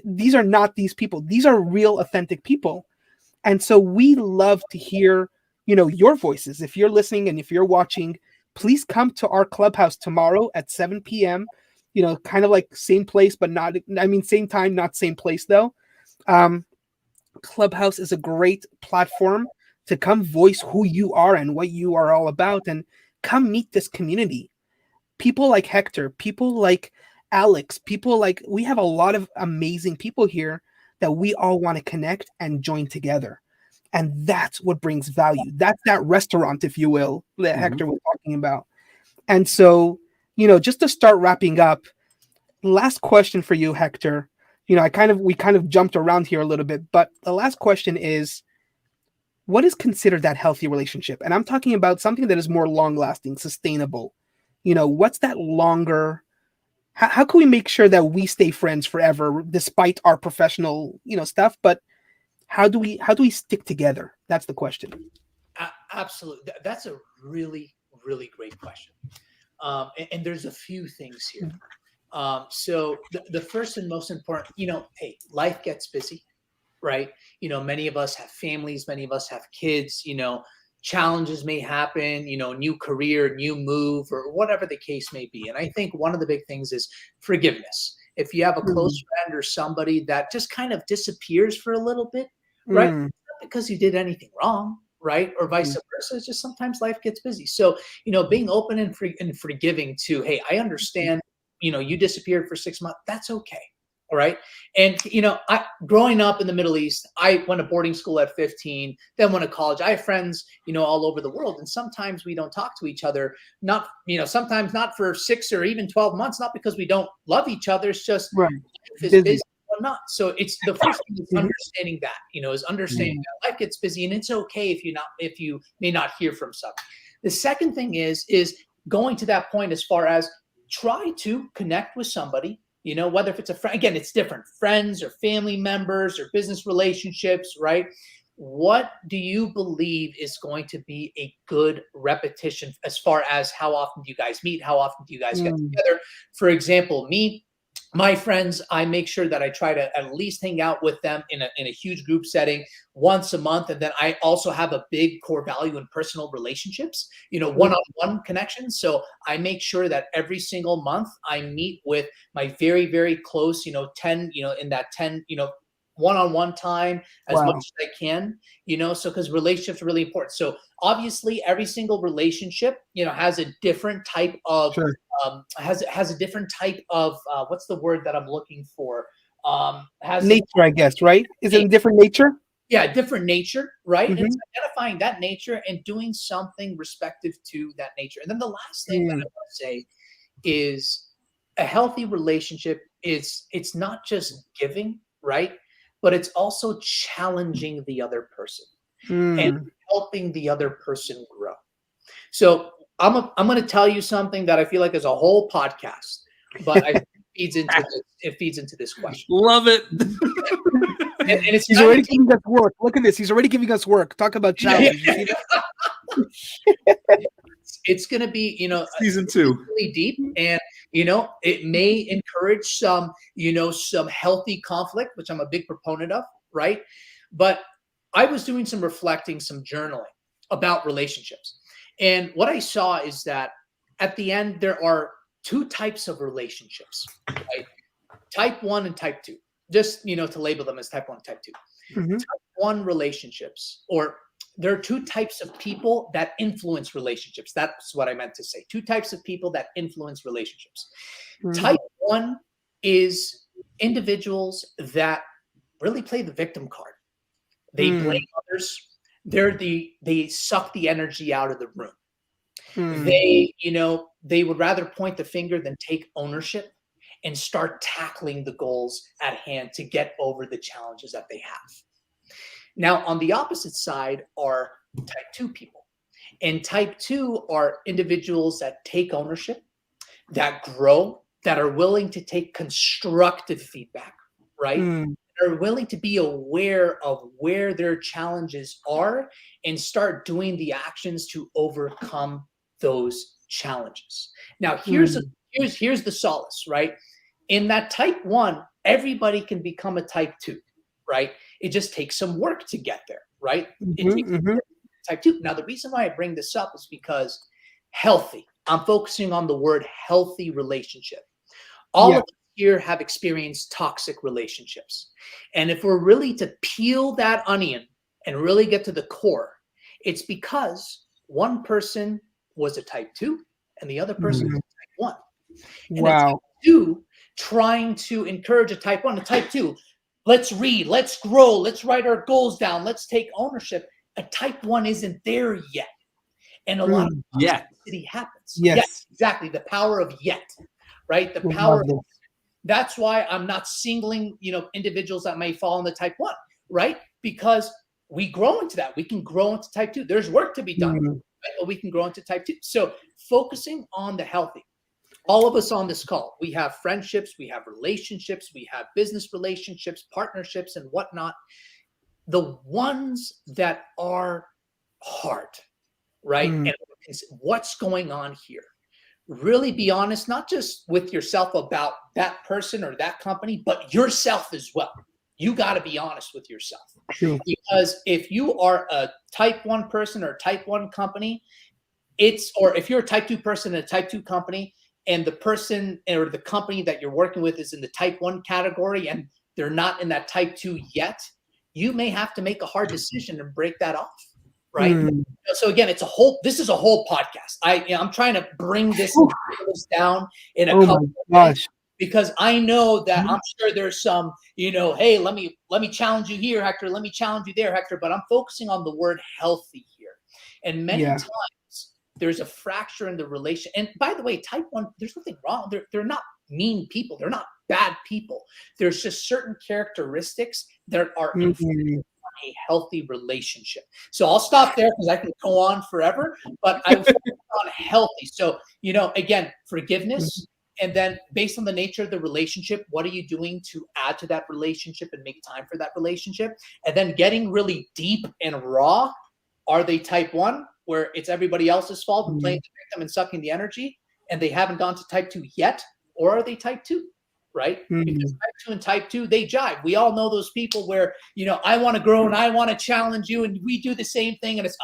These are not these people. These are real authentic people. And so we love to hear, your voices. If you're listening and if you're watching, please come to our clubhouse tomorrow at 7 p.m. Kind of like same place, but not, same time, not same place though. Clubhouse is a great platform to come voice who you are and what you are all about, and come meet this community. People like Hector, people like Alex, people like, we have a lot of amazing people here that we all want to connect and join together. And that's what brings value. That's that restaurant, if you will, that Hector was talking about. And so, just to start wrapping up, last question for you, Hector. We kind of jumped around here a little bit, but the last question is, what is considered that healthy relationship? And I'm talking about something that is more long lasting, sustainable. What's that longer? How can we make sure that we stay friends forever despite our professional, stuff? But how do we stick together? That's the question. Absolutely. That's a really, really great question. And there's a few things here. So the first and most important, hey, life gets busy, right? Many of us have families, many of us have kids, challenges may happen, new career, new move, or whatever the case may be. And I think one of the big things is forgiveness. If you have a close friend or somebody that just kind of disappears for a little bit, right? Not because you did anything wrong, right? Or vice versa. It's just sometimes life gets busy. So, being open and forgiving to, hey, I understand, you disappeared for 6 months. That's okay. All right. And, growing up in the Middle East, I went to boarding school at 15, then went to college. I have friends, all over the world. And sometimes we don't talk to each other, not, sometimes not for 6 or even 12 months, not because we don't love each other. It's just busy or not. So it's the first thing is understanding that, is understanding that life gets busy and it's okay if you may not hear from someone. The second thing is going to that point as far as try to connect with somebody, whether if it's a friend, again, it's different, friends or family members or business relationships, right? What do you believe is going to be a good repetition as far as how often do you guys meet? How often do you guys get together? For example, my friends, I make sure that I try to at least hang out with them in a huge group setting once a month. And then I also have a big core value in personal relationships, one-on-one connections. So I make sure that every single month I meet with my very, very close, 10, in that 10, one-on-one time as much as I can, so because relationships are really important. So obviously every single relationship, has a different type of has a different type of what's the word that I'm looking for? Has nature, I guess, right? Is it a different nature? Yeah, different nature, right? And it's identifying that nature and doing something respective to that nature. And then the last thing that I want to say is a healthy relationship it's not just giving, right? But it's also challenging the other person and helping the other person grow. So I'm going to tell you something that I feel like is a whole podcast, but I think it feeds into this question. Love it. And it's he's already giving us work. Look at this. He's already giving us work. Talk about challenge. It's going to be, season 2 really deep, and it may encourage some healthy conflict, which I'm a big proponent of, right? But I was doing some reflecting, some journaling about relationships. And what I saw is that at the end, there are 2 types of relationships, right? Type 1 and type 2, just, to label them as type 1 and type 2. Type 1 relationships, or there are 2 types of people that influence relationships. That's what I meant to say. 2 types of people that influence relationships. Type 1 is individuals that really play the victim card. They blame others. They suck the energy out of the room. They would rather point the finger than take ownership and start tackling the goals at hand to get over the challenges that they have. Now, on the opposite side are type 2 people. And type 2 are individuals that take ownership, that grow, that are willing to take constructive feedback, right? Are willing to be aware of where their challenges are and start doing the actions to overcome those challenges. Now, here's the solace, right? In that type 1, everybody can become a type 2, right? It just takes some work to get there, right? It takes type 2. Now, the reason why I bring this up is because healthy. I'm focusing on the word healthy relationship. All of us here have experienced toxic relationships. And if we're really to peel that onion and really get to the core, it's because one person was a type 2 and the other person was a type 1. And Wow. a type 2 trying to encourage a type 1, a type 2, let's read, let's grow, let's write our goals down, let's take ownership. A type 1 isn't there yet. And a lot of toxicity happens. Yes, exactly. The power of yet, right? The power of, that's why I'm not singling, individuals that may fall in the type 1, right? Because we grow into that. We can grow into type 2. There's work to be done, right? But we can grow into type 2. So focusing on the healthy. All of us on this call, we have friendships, we have relationships, we have business relationships, partnerships, and whatnot. The ones that are hard, right? And what's going on here? Really be honest, not just with yourself about that person or that company, but yourself as well. You got to be honest with yourself. True. Because if you are a type 1 person or type 1 company, or if you're a type 2 person in a type 2 company, and the person or the company that you're working with is in the type 1 category and they're not in that type 2 yet, you may have to make a hard decision and break that off, right? So again, this is a whole podcast. I'm trying to bring this down in a couple of minutes, because I know that I'm sure there's some, hey, let me challenge you here, Hector. Let me challenge you there, Hector. But I'm focusing on the word healthy here. And many times there's a fracture in the relation. And by the way, type 1, there's nothing wrong. They're not mean people. They're not bad people. There's just certain characteristics that are in a healthy relationship. So I'll stop there because I can go on forever, but I was on healthy. So, again, forgiveness. And then based on the nature of the relationship, what are you doing to add to that relationship and make time for that relationship? And then getting really deep and raw. Are they type 1, where it's everybody else's fault and playing the victim and sucking the energy, and they haven't gone to type 2 yet? Or are they type 2, right? Because type 2 and type 2, they jive. We all know those people where, I want to grow and I want to challenge you, and we do the same thing, and it's,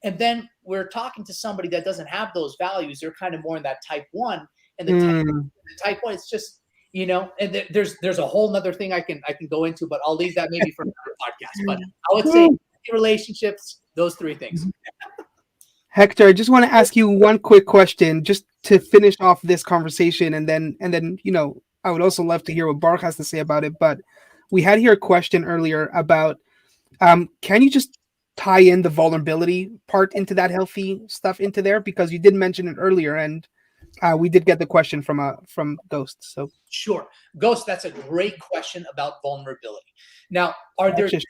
and then we're talking to somebody that doesn't have those values. They're kind of more in that type 1, and the type 1, it's just, and there's a whole nother thing I can go into, but I'll leave that maybe for another podcast. But I would say relationships, those 3 things. Hector, I just want to ask you one quick question just to finish off this conversation, and then I would also love to hear what Baruch has to say about it. But we had here a question earlier about can you just tie in the vulnerability part into that healthy stuff into there, because you did mention it earlier, and we did get the question from Ghost. So sure, Ghost, that's a great question about vulnerability. Now, are there different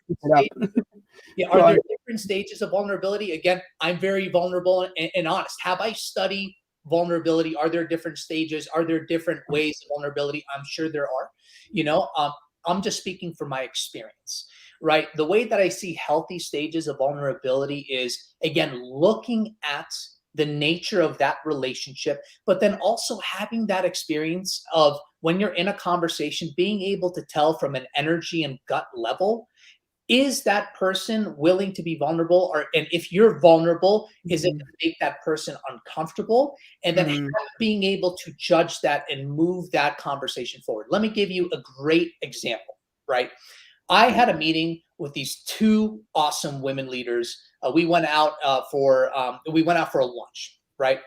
stages of vulnerability? Again, I'm very vulnerable and honest. Have I studied vulnerability? Are there different stages? Are there different ways of vulnerability? I'm sure there are. I'm just speaking from my experience, right? The way that I see healthy stages of vulnerability is, again, looking at the nature of that relationship, but then also having that experience of when you're in a conversation, being able to tell from an energy and gut level, is that person willing to be vulnerable? And if you're vulnerable, is it going to make that person uncomfortable? And then being able to judge that and move that conversation forward. Let me give you a great example, right? I had a meeting with these 2 awesome women leaders. We went out for a lunch, right?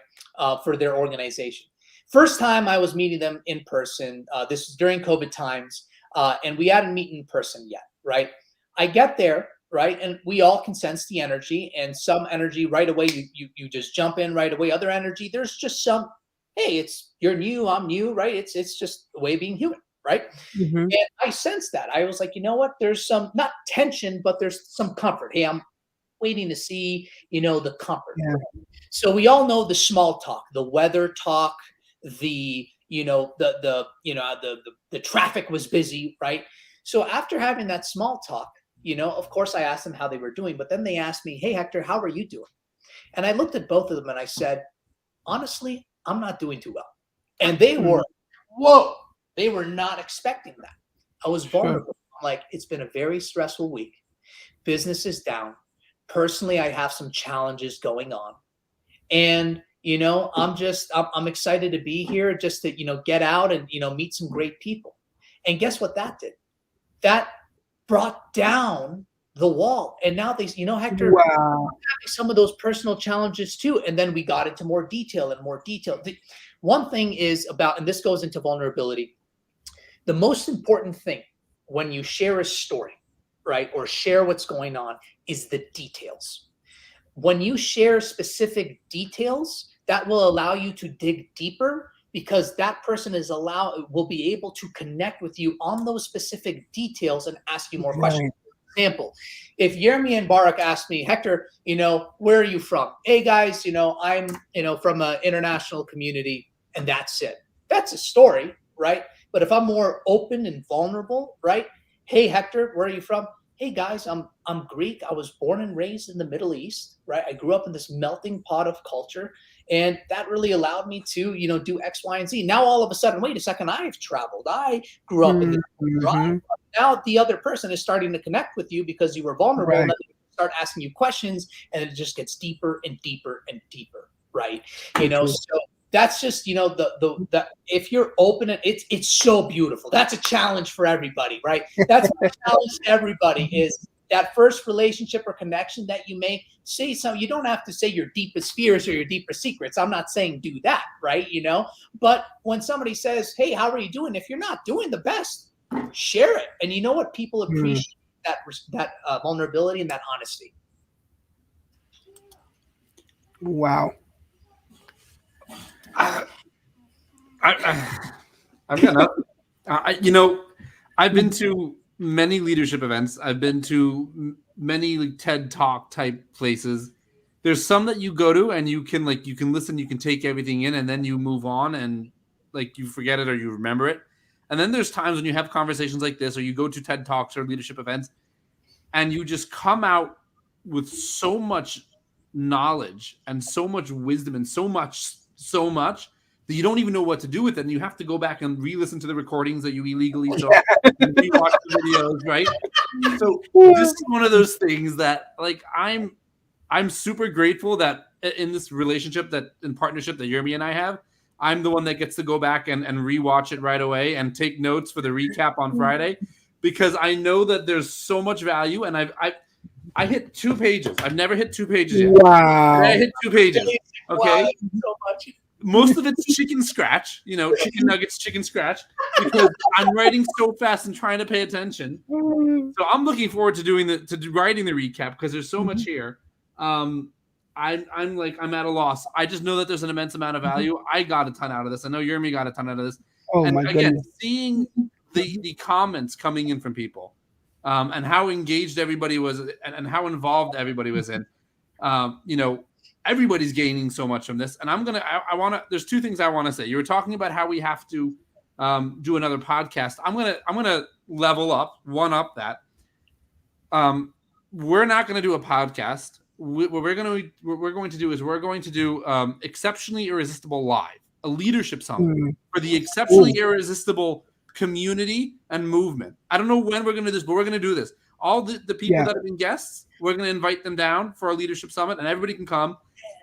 For their organization. First time I was meeting them in person. This was during COVID times, and we hadn't met in person yet, right? I get there, right, and we all can sense the energy. And some energy right away, you just jump in right away. Other energy, there's just some, hey, you're new, I'm new, right? It's just the way of being human, right? And I sensed that. I was like, you know what? There's some, not tension, but there's some comfort. Hey, I'm waiting to see, the comfort. Yeah. So we all know the small talk, the weather talk, the traffic was busy, right? So after having that small talk, of course I asked them how they were doing, but then they asked me, hey, Hector, how are you doing? And I looked at both of them and I said, honestly, I'm not doing too well. And they were, they were not expecting that. I was vulnerable. I'm like, it's been a very stressful week. Business is down. Personally, I have some challenges going on. And, I'm excited to be here just to, get out and, meet some great people. And guess what that did? That brought down the wall. And now they, Hector, Wow. having some of those personal challenges too. And then we got into more detail and more detail. One thing is about, and this goes into vulnerability, the most important thing when you share a story, right, or share what's going on is the details. When you share specific details, that will allow you to dig deeper, because that person will be able to connect with you on those specific details and ask you more questions. For example, if Yermi and Barak asked me, Hector, where are you from? Hey guys, I'm, from an international community, and that's it. That's a story, right? But if I'm more open and vulnerable, right? Hey Hector, where are you from? Hey guys, I'm Greek. I was born and raised in the Middle East, right? I grew up in this melting pot of culture, and that really allowed me to, do X, Y, and Z. Now all of a sudden, wait a second, I've traveled. I grew up in the Now the other person is starting to connect with you because you were vulnerable, right. And then they start asking you questions, and it just gets deeper and deeper and deeper, right? So that's just, the if you're open, it's so beautiful. That's a challenge for everybody, right? That's a challenge to everybody, is that first relationship or connection that you make. Say something. You don't have to say your deepest fears or your deepest secrets. I'm not saying do that, right? But when somebody says, hey, how are you doing? If you're not doing the best, share it. And you know what? People appreciate that vulnerability and that honesty. Wow. I've got nothing. I've been to many leadership events. I've been to many TED Talk type places. There's some that you go to and you can listen, you can take everything in, and then you move on and you forget it or you remember it. And then there's times when you have conversations like this, or you go to TED Talks or leadership events, and you just come out with so much knowledge and so much wisdom and so much that you don't even know what to do with it. And you have to go back and re-listen to the recordings that you illegally saw and re-watch the videos, right? So this is one of those things that I'm super grateful that in this relationship, that in partnership that Yermi and I have, I'm the one that gets to go back and re-watch it right away and take notes for the recap on Friday, because I know that there's so much value. And I hit 2 pages. I've never hit 2 pages yet. Wow. I hit 2 pages. Okay. Wow, so much. Most of it's chicken scratch, chicken nuggets, chicken scratch, because I'm writing so fast and trying to pay attention. So I'm looking forward to writing the recap, because there's so much here. I'm at a loss. I just know that there's an immense amount of value. I got a ton out of this. I know Yermi got a ton out of this. Oh, and my again, goodness. seeing the comments coming in from people, and how engaged everybody was, and how involved everybody was in, everybody's gaining so much from this. And there's 2 things I want to say. You were talking about how we have to do another podcast. I'm going to level up, one up that. We're not going to do a podcast. What we're going to do Exceptionally Irresistible Live, a leadership summit for the Exceptionally Irresistible community and movement. I don't know when we're going to do this, but we're going to do this. All the people that have been guests, we're going to invite them down for a leadership summit, and everybody can come.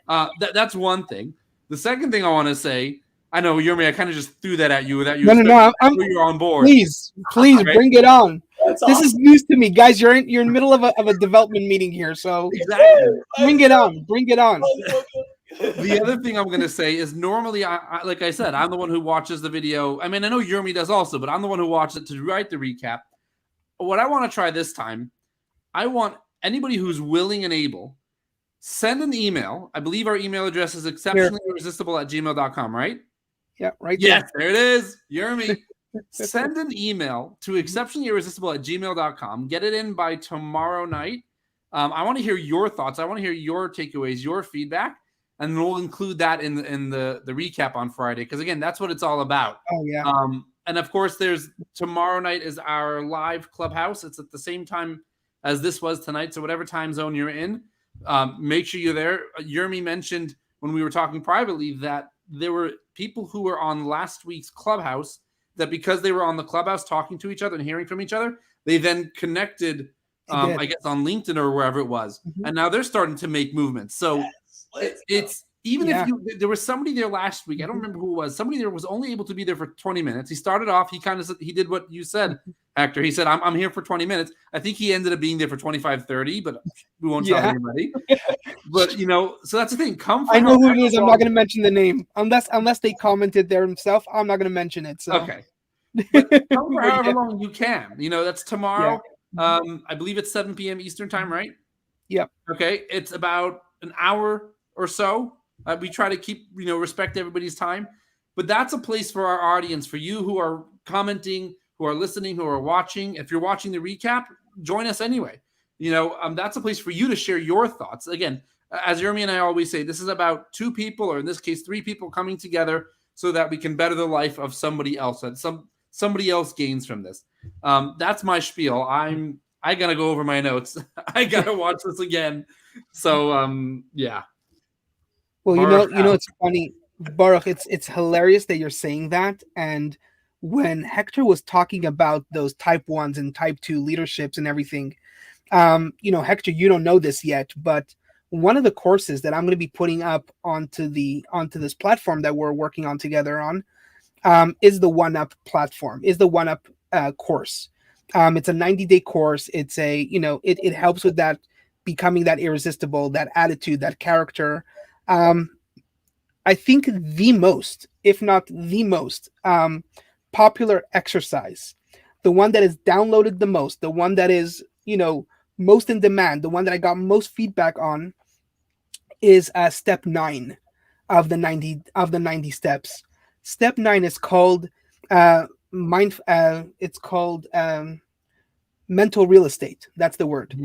That's one thing. The second thing I want to say, I know, Yermi, I kind of just threw that at you without you. No. You're on board. Please, Okay. bring it on. That's This awesome. is news to me, guys. You're in the middle of a development meeting here, so Exactly. bring it on. Bring it on. The other thing I'm going to say is, normally, like I said, I'm the one who watches the video. I mean, I know Yermi does also, but I'm the one who watches it to write the recap. What I want to try this time, I want anybody who's willing and able, send an email. I believe our email address is exceptionallyirresistible@gmail.com, right? Yeah, right. Yes, there it is. Yermi. Send an email to exceptionallyirresistible@gmail.com. Get it in by tomorrow night. I want to hear your thoughts. I want to hear your takeaways, your feedback, and we'll include that in the recap on Friday, because again, that's what it's all about. Oh yeah. And of course, there's tomorrow night is our live Clubhouse. It's at the same time as this was tonight, so whatever time zone you're in, make sure you're there. Yermi mentioned when we were talking privately that there were people who were on last week's Clubhouse that, because they were on the Clubhouse talking to each other and hearing from each other, they then connected, I guess, on LinkedIn or wherever it was. And now they're starting to make movements. So it's Even Yeah. if there was somebody there last week, I don't remember who it was. Somebody there was only able to be there for 20 minutes. He started off, he did what you said, Hector. He said, I'm here for 20 minutes. I think he ended up being there for 25, 30, but we won't tell anybody. But, so that's the thing. Come for I know who it is. I'm not long. going to mention the name unless they commented there themselves. I'm not going to mention it. So okay. But come for But however yeah. long you can. That's tomorrow. I believe it's 7 p.m. Eastern time, right? Yep. Okay. It's about an hour or so. We try to keep, respect everybody's time. But that's a place for our audience, for you who are commenting, who are listening, who are watching. If you're watching the recap, join us anyway. That's a place for you to share your thoughts. Again, as Jeremy and I always say, this is about two people, or in this case, three people coming together so that we can better the life of somebody else, and somebody else gains from this. That's my spiel. I gotta go over my notes. I gotta watch this again. So yeah. Well, it's funny, Baruch. It's hilarious that you're saying that. And when Hector was talking about those type 1s and type 2 leaderships and everything, Hector, you don't know this yet, but one of the courses that I'm going to be putting up onto this platform that we're working on together on is the One Up platform, is the One Up course. It's a 90-day course. It's it helps with that, becoming that irresistible, that attitude, that character. I think the most, if not the most, popular exercise, the one that is downloaded the most, the one that is, most in demand, the one that I got most feedback on is step 9 of the 90 steps. Step 9 is called it's called mental real estate. That's the word.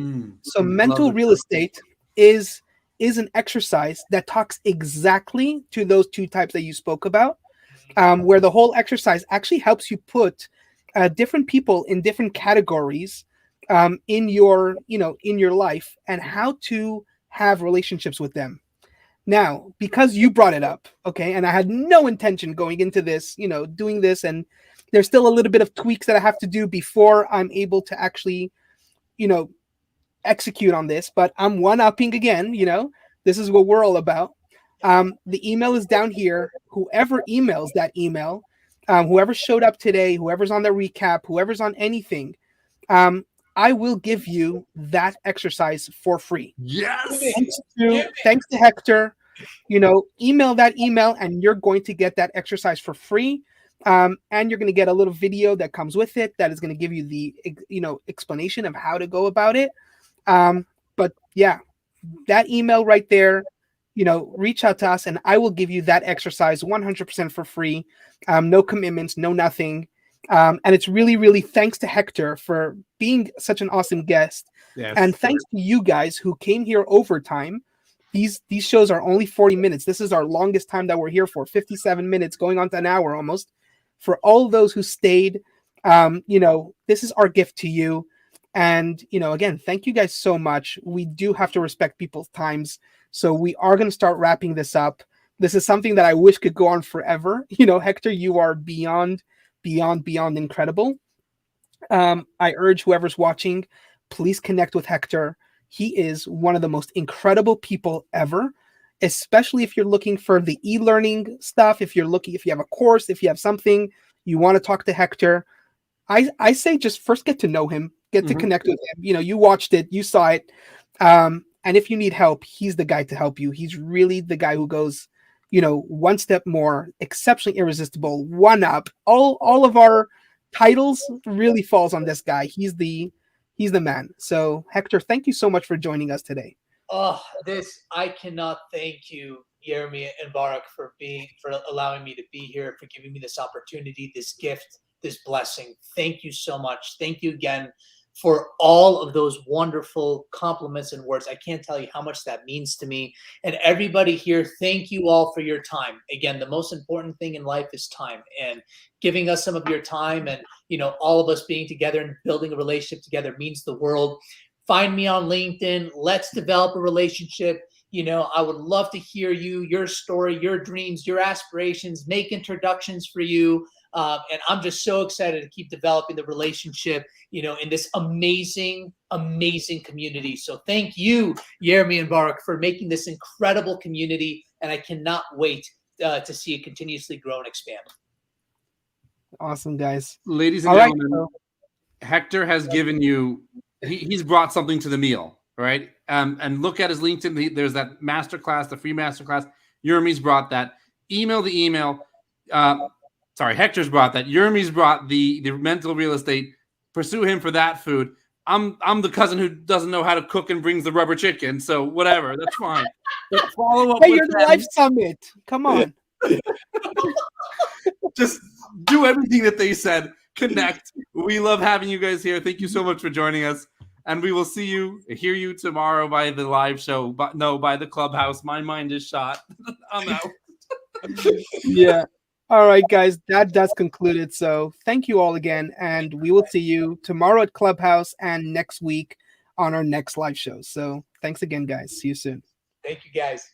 So mental real estate is an exercise that talks exactly to those two types that you spoke about, where the whole exercise actually helps you put different people in different categories in your life, and how to have relationships with them. Now, because you brought it up, okay, and I had no intention going into this, doing this, and there's still a little bit of tweaks that I have to do before I'm able to actually, execute on this, but I'm one-upping again. This is what we're all about. The email is down here. Whoever emails that email, whoever showed up today, whoever's on the recap, whoever's on anything, I will give you that exercise for free. Yes. Thanks to Hector. Email that email, and you're going to get that exercise for free. And you're going to get a little video that comes with it that is going to give you the explanation of how to go about it. But yeah, that email right there, reach out to us, and I will give you that exercise 100% for free. No commitments, no nothing. And it's really, really thanks to Hector for being such an awesome guest. Yes, and thanks to you guys who came here overtime. These shows are only 40 minutes. This is our longest time that we're here for, 57 minutes, going on to an hour almost. For all those who stayed, this is our gift to you. And, again, thank you guys so much. We do have to respect people's times. So we are going to start wrapping this up. This is something that I wish could go on forever. Hector, you are beyond incredible. I urge whoever's watching, please connect with Hector. He is one of the most incredible people ever, especially if you're looking for the e-learning stuff. If you have a course, if you have something you want to talk to Hector, I say just first get to know him, get to connect with him. You watched it, you saw it. And if you need help, he's the guy to help you. He's really the guy who goes, one step more, exceptionally irresistible, one up. All of our titles really falls on this guy. He's the man. So Hector, thank you so much for joining us today. Oh, I cannot thank you, Jeremy and Baruch, for allowing me to be here, for giving me this opportunity, this gift, this blessing. Thank you so much. Thank you again for all of those wonderful compliments and words. I can't tell you how much that means to me. And everybody here, thank you all for your time. Again, the most important thing in life is time, and giving us some of your time, and all of us being together and building a relationship together means the world. Find me on LinkedIn. Let's develop a relationship. I would love to hear your story, your dreams, your aspirations, make introductions for you. And I'm just so excited to keep developing the relationship, in this amazing, amazing community. So thank you, Jeremy and Baruch, for making this incredible community and I cannot wait to see it continuously grow and expand. Awesome, guys. Ladies and All right, gentlemen, so Hector has given you, he's brought something to the meal, right? And look at his LinkedIn. There's that masterclass, the free masterclass. Yermi's brought that. Email the email. Hector's brought that. Yermi's brought the mental real estate. Pursue him for that food. I'm the cousin who doesn't know how to cook and brings the rubber chicken. So whatever, that's fine. But follow up hey, with you're the them. Life Summit. Come on. Just do everything that they said. Connect. We love having you guys here. Thank you so much for joining us. And we will hear you tomorrow by the live show. But no, by the Clubhouse. My mind is shot. I'm out. Yeah. All right, guys, that does conclude it. So thank you all again. And we will see you tomorrow at Clubhouse and next week on our next live show. So thanks again, guys. See you soon. Thank you, guys.